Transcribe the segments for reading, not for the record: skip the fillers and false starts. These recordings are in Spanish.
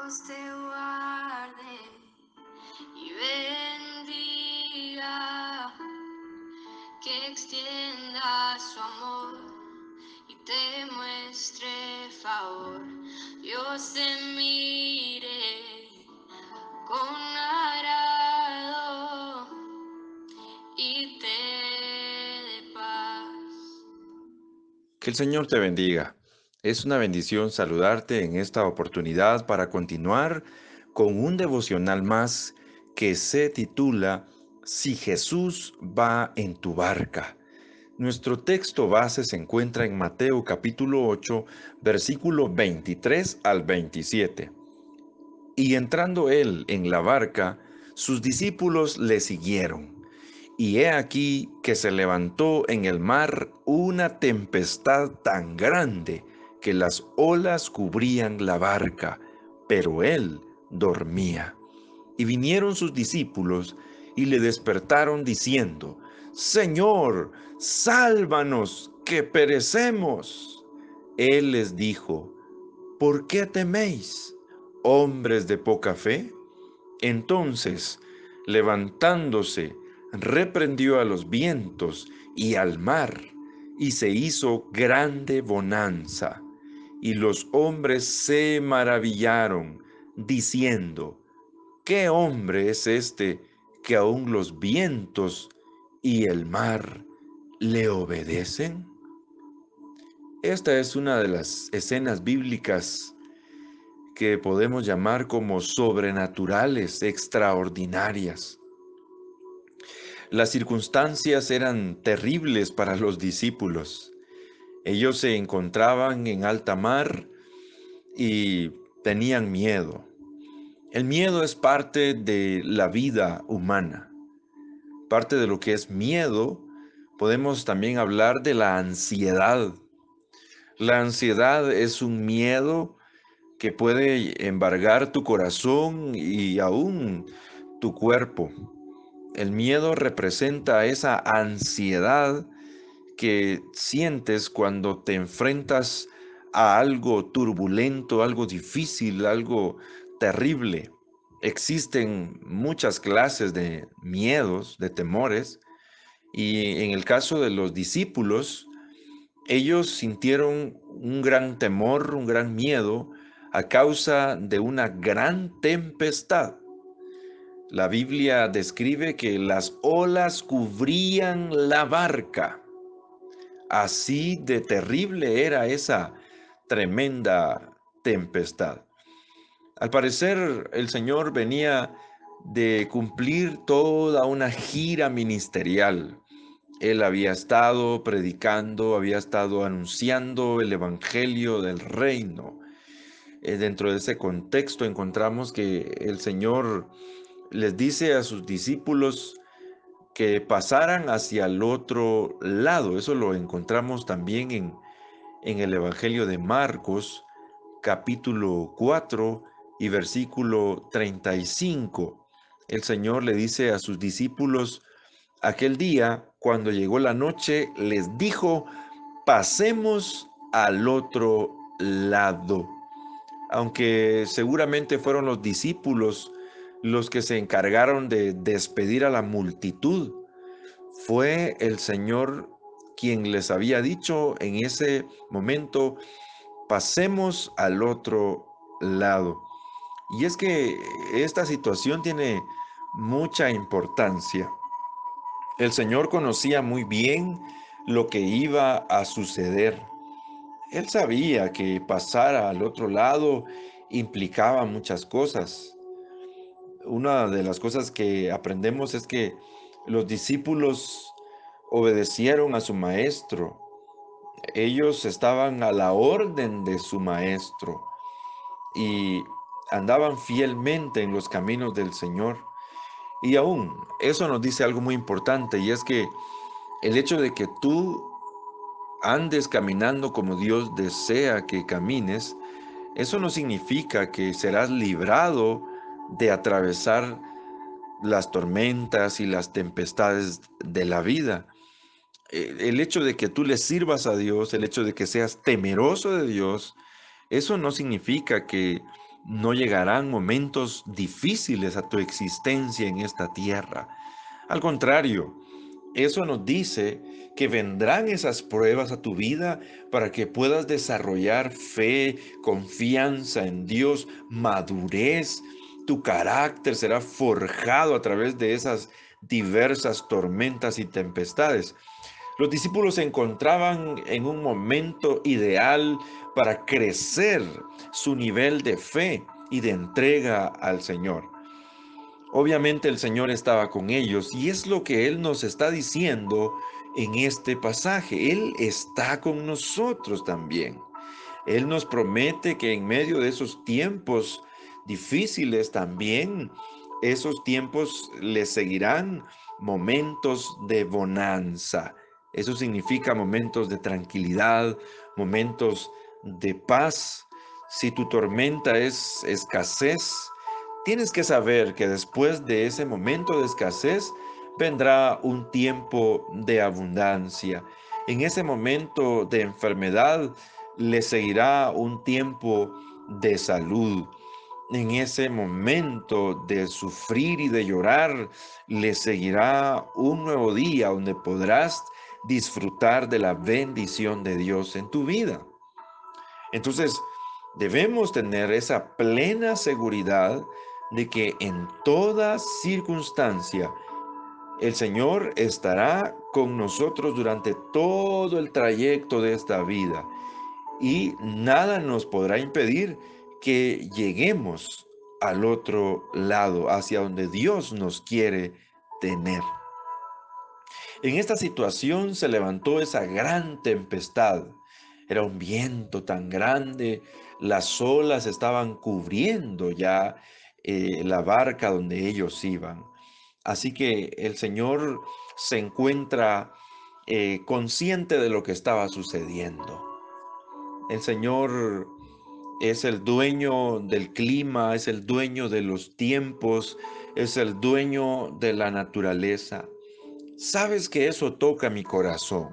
Dios te guarde y bendiga, que extienda su amor y te muestre favor. Dios te mire con agrado y te dé paz. Que el Señor te bendiga. Es una bendición saludarte en esta oportunidad para continuar con un devocional más que se titula Si Jesús va en tu barca. Nuestro texto base se encuentra en Mateo capítulo 8, versículo 23 al 27. Y entrando él en la barca, sus discípulos le siguieron. Y he aquí que se levantó en el mar una tempestad tan grande que las olas cubrían la barca, pero él dormía. Y vinieron sus discípulos y le despertaron diciendo: Señor, sálvanos, que perecemos. Él les dijo: ¿por qué teméis, hombres de poca fe? Entonces, levantándose, reprendió a los vientos y al mar, y se hizo grande bonanza. Y los hombres se maravillaron, diciendo: ¿qué hombre es este que aun los vientos y el mar le obedecen? Esta es una de las escenas bíblicas que podemos llamar como sobrenaturales, extraordinarias. Las circunstancias eran terribles para los discípulos. Ellos se encontraban en alta mar y tenían miedo. El miedo es parte de la vida humana. Parte de lo que es miedo, podemos también hablar de la ansiedad. La ansiedad es un miedo que puede embargar tu corazón y aún tu cuerpo. El miedo representa esa ansiedad que sientes cuando te enfrentas a algo turbulento, algo difícil, algo terrible. Existen muchas clases de miedos, de temores, y en el caso de los discípulos, ellos sintieron un gran temor, un gran miedo a causa de una gran tempestad. La Biblia describe que las olas cubrían la barca. Así de terrible era esa tremenda tempestad. Al parecer, el Señor venía de cumplir toda una gira ministerial. Él había estado predicando, había estado anunciando el evangelio del reino. Dentro de ese contexto encontramos que el Señor les dice a sus discípulos que pasaran hacia el otro lado. Eso lo encontramos también en el evangelio de Marcos, capítulo 4 y versículo 35. El Señor le dice a sus discípulos: aquel día, cuando llegó la noche, les dijo: pasemos al otro lado. Aunque seguramente fueron los discípulos los que se encargaron de despedir a la multitud, fue el Señor quien les había dicho en ese momento: pasemos al otro lado. Y es que esta situación tiene mucha importancia. El Señor conocía muy bien lo que iba a suceder. Él sabía que pasar al otro lado implicaba muchas cosas. Una de las cosas que aprendemos es que los discípulos obedecieron a su maestro. Ellos estaban a la orden de su maestro y andaban fielmente en los caminos del Señor. Y aún eso nos dice algo muy importante, y es que el hecho de que tú andes caminando como Dios desea que camines, eso no significa que serás librado de atravesar las tormentas y las tempestades de la vida. El hecho de que tú le sirvas a Dios, el hecho de que seas temeroso de Dios, eso no significa que no llegarán momentos difíciles a tu existencia en esta tierra. Al contrario, eso nos dice que vendrán esas pruebas a tu vida para que puedas desarrollar fe, confianza en Dios, madurez. Tu carácter será forjado a través de esas diversas tormentas y tempestades. Los discípulos se encontraban en un momento ideal para crecer su nivel de fe y de entrega al Señor. Obviamente el Señor estaba con ellos y es lo que Él nos está diciendo en este pasaje. Él está con nosotros también. Él nos promete que en medio de esos tiempos difíciles también, esos tiempos le seguirán momentos de bonanza. Eso significa momentos de tranquilidad, momentos de paz. Si tu tormenta es escasez, tienes que saber que después de ese momento de escasez vendrá un tiempo de abundancia. En ese momento de enfermedad le seguirá un tiempo de salud. En ese momento de sufrir y de llorar, le seguirá un nuevo día donde podrás disfrutar de la bendición de Dios en tu vida. Entonces, debemos tener esa plena seguridad de que en toda circunstancia el Señor estará con nosotros durante todo el trayecto de esta vida y nada nos podrá impedir que lleguemos al otro lado, hacia donde Dios nos quiere tener. En esta situación se levantó esa gran tempestad. Era un viento tan grande, las olas estaban cubriendo ya la barca donde ellos iban. Así que el Señor se encuentra consciente de lo que estaba sucediendo. El Señor es el dueño del clima, es el dueño de los tiempos, es el dueño de la naturaleza. ¿Sabes que eso toca mi corazón?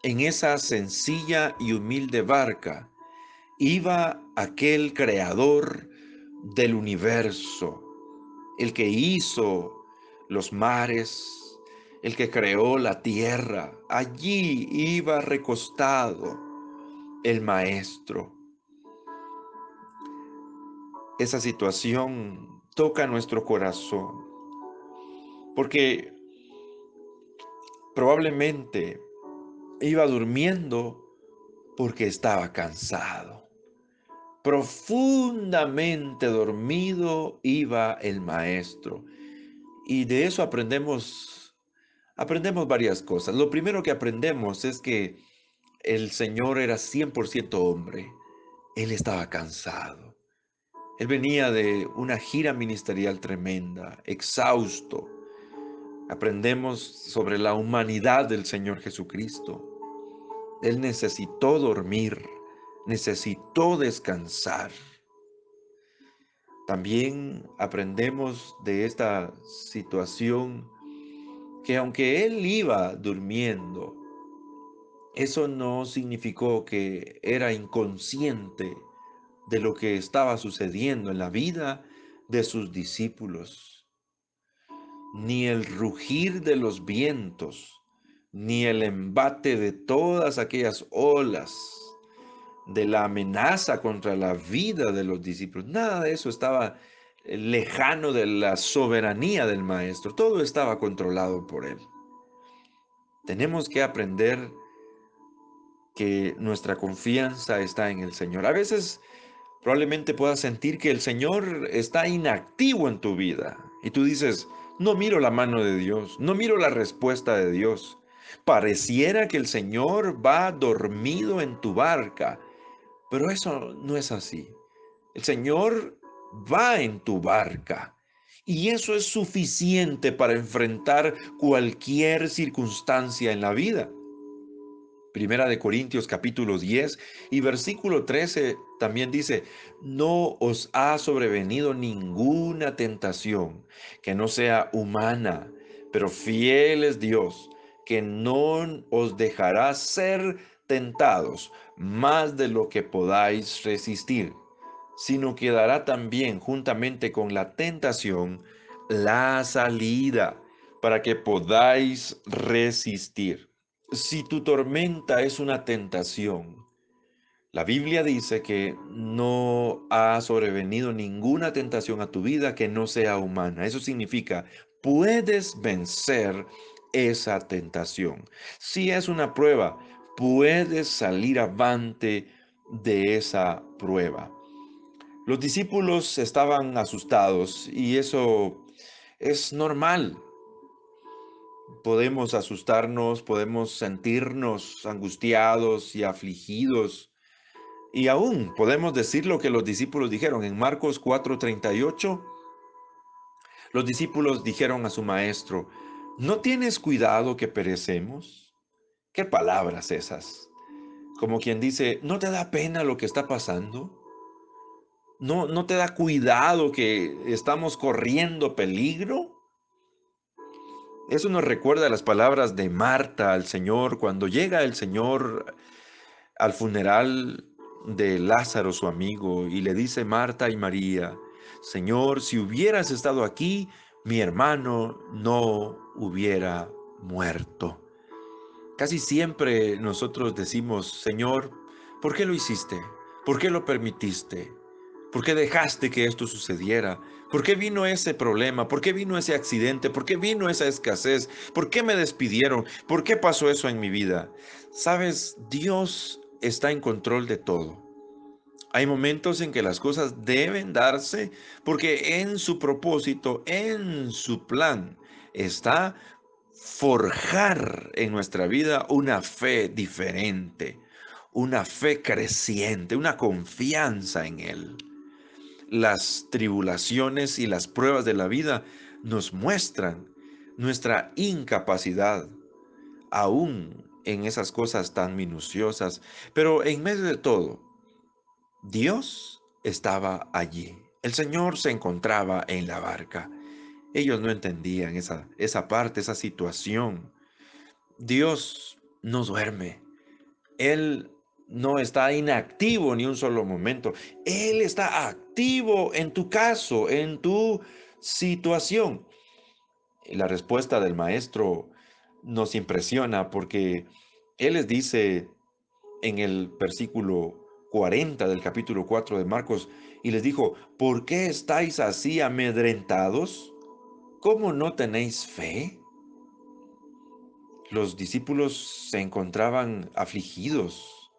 En esa sencilla y humilde barca iba aquel creador del universo, el que hizo los mares, el que creó la tierra. Allí iba recostado el maestro. Esa situación toca nuestro corazón, porque probablemente iba durmiendo porque estaba cansado. Profundamente dormido iba el maestro. Y de eso aprendemos varias cosas. Lo primero que aprendemos es que el Señor era 100% hombre. Él estaba cansado. Él venía de una gira ministerial tremenda, exhausto. Aprendemos sobre la humanidad del Señor Jesucristo. Él necesitó dormir, necesitó descansar. También aprendemos de esta situación que aunque él iba durmiendo, eso no significó que era inconsciente de lo que estaba sucediendo en la vida de sus discípulos. Ni el rugir de los vientos, ni el embate de todas aquellas olas, de la amenaza contra la vida de los discípulos. Nada de eso estaba lejano de la soberanía del Maestro. Todo estaba controlado por él. Tenemos que aprender que nuestra confianza está en el Señor. A veces probablemente puedas sentir que el Señor está inactivo en tu vida y tú dices, no miro la mano de Dios, no miro la respuesta de Dios. Pareciera que el Señor va dormido en tu barca, pero eso no es así. El Señor va en tu barca y eso es suficiente para enfrentar cualquier circunstancia en la vida. Primera de Corintios capítulo 10 y versículo 13 también dice, no os ha sobrevenido ninguna tentación que no sea humana, pero fiel es Dios, que no os dejará ser tentados más de lo que podáis resistir, sino que dará también juntamente con la tentación la salida para que podáis resistir. Si tu tormenta es una tentación, la Biblia dice que no ha sobrevenido ninguna tentación a tu vida que no sea humana. Eso significa, puedes vencer esa tentación. Si es una prueba, puedes salir avante de esa prueba. Los discípulos estaban asustados y eso es normal. Podemos asustarnos, podemos sentirnos angustiados y afligidos. Y aún podemos decir lo que los discípulos dijeron. En Marcos 4:38, los discípulos dijeron a su maestro, ¿no tienes cuidado que perecemos? ¿Qué palabras esas? Como quien dice, ¿no te da pena lo que está pasando? ¿No te da cuidado que estamos corriendo peligro? Eso nos recuerda las palabras de Marta al Señor cuando llega el Señor al funeral de Lázaro, su amigo, y le dice Marta y María, Señor, si hubieras estado aquí, mi hermano no hubiera muerto. Casi siempre nosotros decimos, Señor, ¿por qué lo hiciste? ¿Por qué lo permitiste? ¿Por qué dejaste que esto sucediera? ¿Por qué vino ese problema? ¿Por qué vino ese accidente? ¿Por qué vino esa escasez? ¿Por qué me despidieron? ¿Por qué pasó eso en mi vida? Sabes, Dios está en control de todo. Hay momentos en que las cosas deben darse porque en su propósito, en su plan, está forjar en nuestra vida una fe diferente, una fe creciente, una confianza en Él. Las tribulaciones y las pruebas de la vida nos muestran nuestra incapacidad, aún en esas cosas tan minuciosas, pero en medio de todo, Dios estaba allí. El Señor se encontraba en la barca. Ellos no entendían esa parte, esa situación. Dios no duerme. Él no está inactivo ni un solo momento. Él está activo en tu caso, en tu situación. Y la respuesta del maestro nos impresiona porque él les dice en el versículo 40 del capítulo 4 de Marcos, y les dijo, ¿por qué estáis así amedrentados? ¿Cómo no tenéis fe? Los discípulos se encontraban afligidos.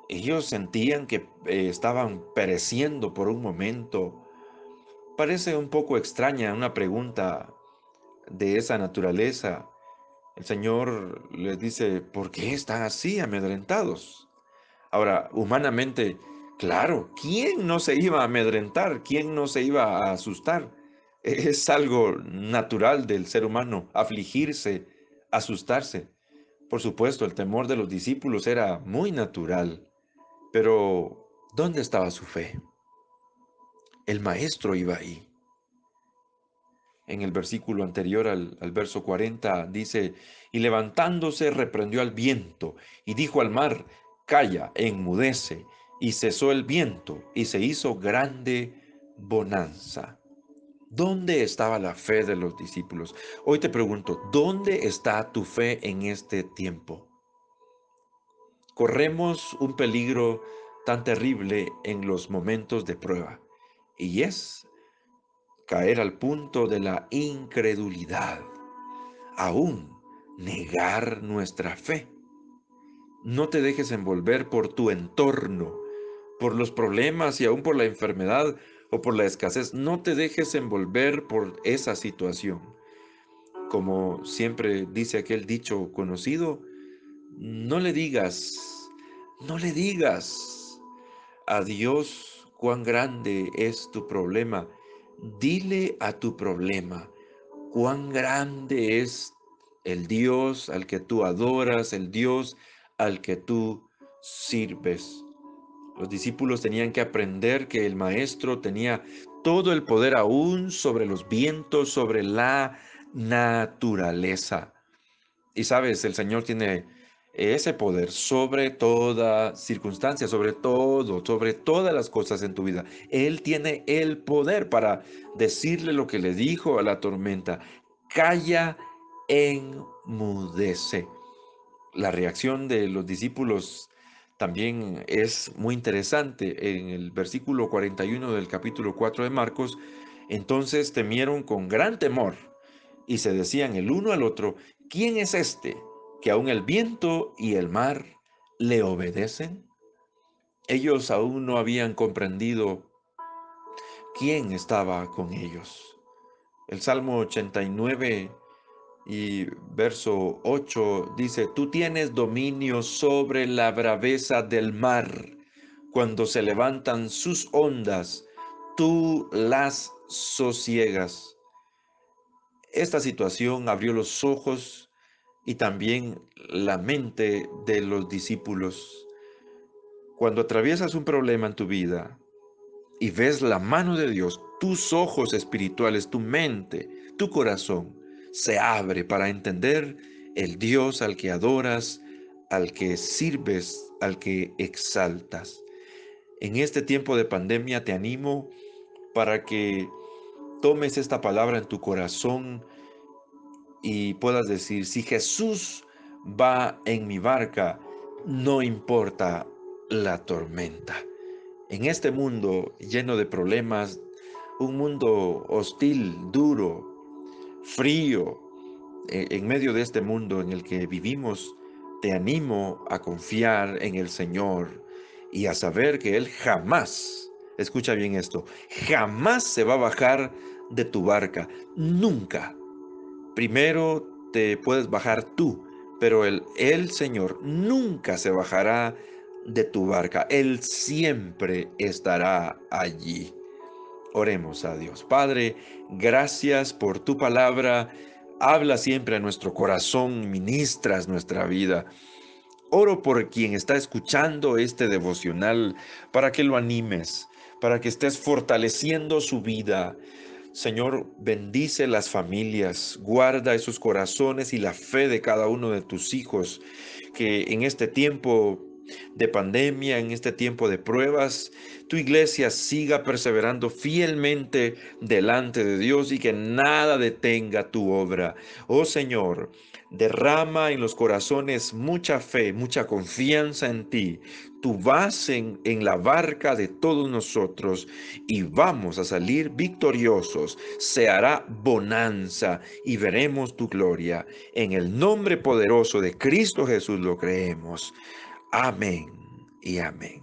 Ellos sentían que estaban pereciendo por un momento. Parece un poco extraña una pregunta de esa naturaleza. El Señor les dice, ¿por qué están así amedrentados? Ahora, humanamente, claro, ¿quién no se iba a amedrentar? ¿Quién no se iba a asustar? Es algo natural del ser humano, afligirse, asustarse. Por supuesto, el temor de los discípulos era muy natural, pero ¿dónde estaba su fe? El maestro iba ahí. En el versículo anterior al verso 40 dice, y levantándose reprendió al viento y dijo al mar, calla, enmudece, y cesó el viento y se hizo grande bonanza. ¿Dónde estaba la fe de los discípulos? Hoy te pregunto, ¿dónde está tu fe en este tiempo? Corremos un peligro tan terrible en los momentos de prueba, y es caer al punto de la incredulidad, aún negar nuestra fe. No te dejes envolver por tu entorno, por los problemas y aún por la enfermedad o por la escasez. No te dejes envolver por esa situación. Como siempre dice aquel dicho conocido, no le digas a Dios cuán grande es tu problema. Dile a tu problema cuán grande es el Dios al que tú adoras, el Dios al que tú sirves. Los discípulos tenían que aprender que el Maestro tenía todo el poder aún sobre los vientos, sobre la naturaleza. Y sabes, el Señor tiene ese poder sobre toda circunstancia, sobre todo, sobre todas las cosas en tu vida. Él tiene el poder para decirle lo que le dijo a la tormenta: calla, enmudece. La reacción de los discípulos también es muy interesante. En el versículo 41 del capítulo 4 de Marcos, entonces temieron con gran temor y se decían el uno al otro: ¿quién es este que aun el viento y el mar le obedecen? Ellos aún no habían comprendido quién estaba con ellos. El Salmo 89 y verso 8 dice: tú tienes dominio sobre la braveza del mar. Cuando se levantan sus ondas, tú las sosiegas. Esta situación abrió los ojos y también la mente de los discípulos. Cuando atraviesas un problema en tu vida y ves la mano de Dios, tus ojos espirituales, tu mente, tu corazón se abre para entender el Dios al que adoras, al que sirves, al que exaltas. En este tiempo de pandemia te animo para que tomes esta palabra en tu corazón y puedas decir: si Jesús va en mi barca, no importa la tormenta. En este mundo lleno de problemas, un mundo hostil, duro, frío, en medio de este mundo en el que vivimos, te animo a confiar en el Señor y a saber que Él jamás, escucha bien esto, jamás se va a bajar de tu barca, nunca. Primero te puedes bajar tú, pero el Señor nunca se bajará de tu barca. Él siempre estará allí. Oremos a Dios. Padre, gracias por tu palabra. Habla siempre a nuestro corazón, ministras nuestra vida. Oro por quien está escuchando este devocional, para que lo animes, para que estés fortaleciendo su vida. Señor, bendice las familias, guarda esos corazones y la fe de cada uno de tus hijos, que en este tiempo de pandemia, en este tiempo de pruebas, tu iglesia siga perseverando fielmente delante de Dios y que nada detenga tu obra. Oh Señor, derrama en los corazones mucha fe, mucha confianza en ti. Tú vas en la barca de todos nosotros y vamos a salir victoriosos. Se hará bonanza y veremos tu gloria. En el nombre poderoso de Cristo Jesús lo creemos. Amén y amén.